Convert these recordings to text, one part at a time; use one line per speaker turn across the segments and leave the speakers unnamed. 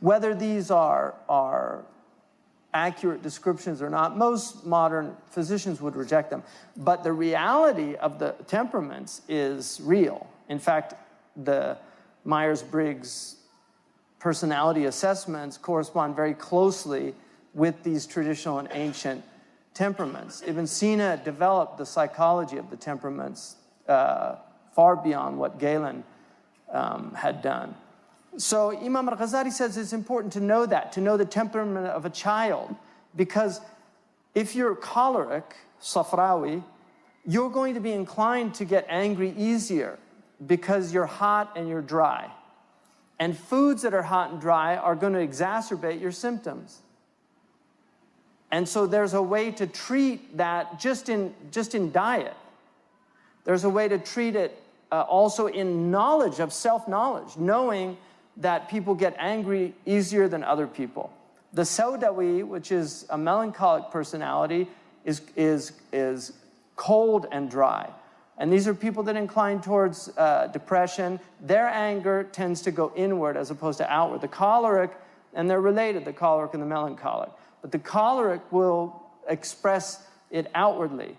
Whether these are accurate descriptions or not, most modern physicians would reject them. But the reality of the temperaments is real. In fact, the Myers-Briggs personality assessments correspond very closely with these traditional and ancient temperaments. Ibn Sina developed the psychology of the temperaments far beyond what Galen had done. So Imam al-Ghazali says it's important to know that, to know the temperament of a child, because if you're choleric, Safrawi, you're going to be inclined to get angry easier because you're hot and you're dry. And foods that are hot and dry are going to exacerbate your symptoms. And so there's a way to treat that just in diet. There's a way to treat it also in knowledge of self-knowledge, knowing that people get angry easier than other people. The Sawdawi, which is a melancholic personality, is cold and dry. And these are people that incline towards depression. Their anger tends to go inward as opposed to outward. The choleric, and they're related, the choleric and the melancholic. But the choleric will express it outwardly,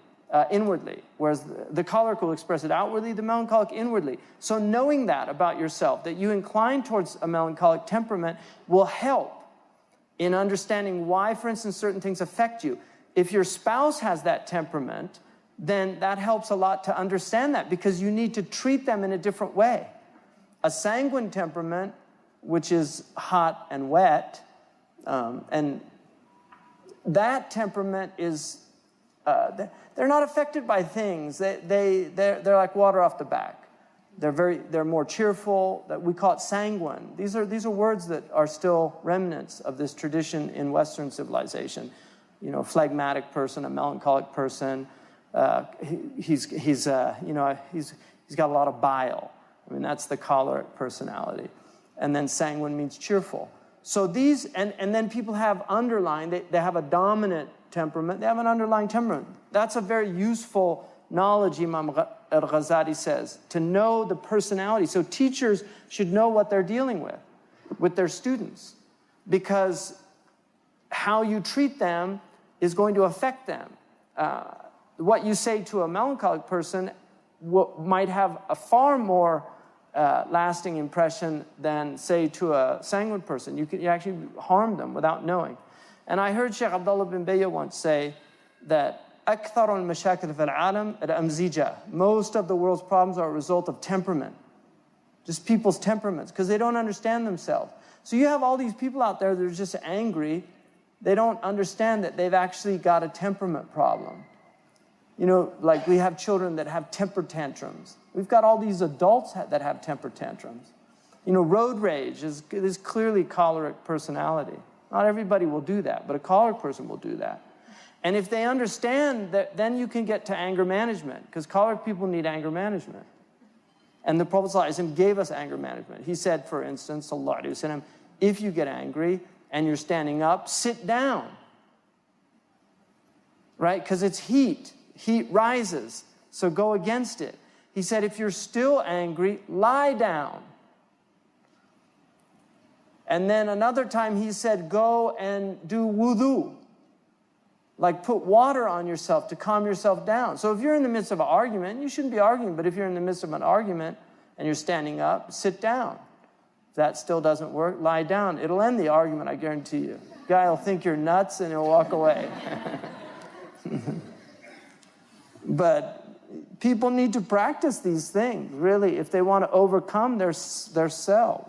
inwardly, whereas the choleric will express it outwardly, the melancholic inwardly. So knowing that about yourself, that you incline towards a melancholic temperament, will help in understanding why, for instance, certain things affect you. If your spouse has that temperament, then that helps a lot to understand that, because you need to treat them in a different way. A sanguine temperament, which is hot and wet, and that temperament is, they're not affected by things. They're like water off the back. They're more cheerful. That we call it sanguine. These are words that are still remnants of this tradition in Western civilization. You know, phlegmatic person, a melancholic person. He's got a lot of bile. I mean, that's the choleric personality. And then sanguine means cheerful. So these, and then people have underlying, they have a dominant temperament, they have an underlying temperament. That's a very useful knowledge, Imam al-Ghazali says, to know the personality. So teachers should know what they're dealing with their students, because how you treat them is going to affect them. What you say to a melancholic person might have a far more lasting impression than, say, to a sanguine person. You actually harm them without knowing. And I heard Sheikh Abdullah bin Bayya once say that أكثر المشاكل في العالم الأمزجة. Most of the world's problems are a result of temperament. Just people's temperaments, because they don't understand themselves. So you have all these people out there that are just angry. They don't understand that they've actually got a temperament problem. You know, like we have children that have temper tantrums. We've got all these adults that have temper tantrums. You know, road rage is clearly choleric personality. Not everybody will do that, but a choleric person will do that. And if they understand that, then you can get to anger management, because choleric people need anger management. And the Prophet ﷺ gave us anger management. He said, for instance, sallallahu alaihi wasallam, if you get angry and you're standing up, sit down. Right? Because it's heat. Heat rises, so go against it. He said, if you're still angry, lie down. And then another time he said, go and do wudu. Like put water on yourself to calm yourself down. So if you're in the midst of an argument, you shouldn't be arguing, but if you're in the midst of an argument and you're standing up, sit down. If that still doesn't work, lie down. It'll end the argument, I guarantee you. The guy will think you're nuts and he'll walk away. But people need to practice these things, really, if they want to overcome their self.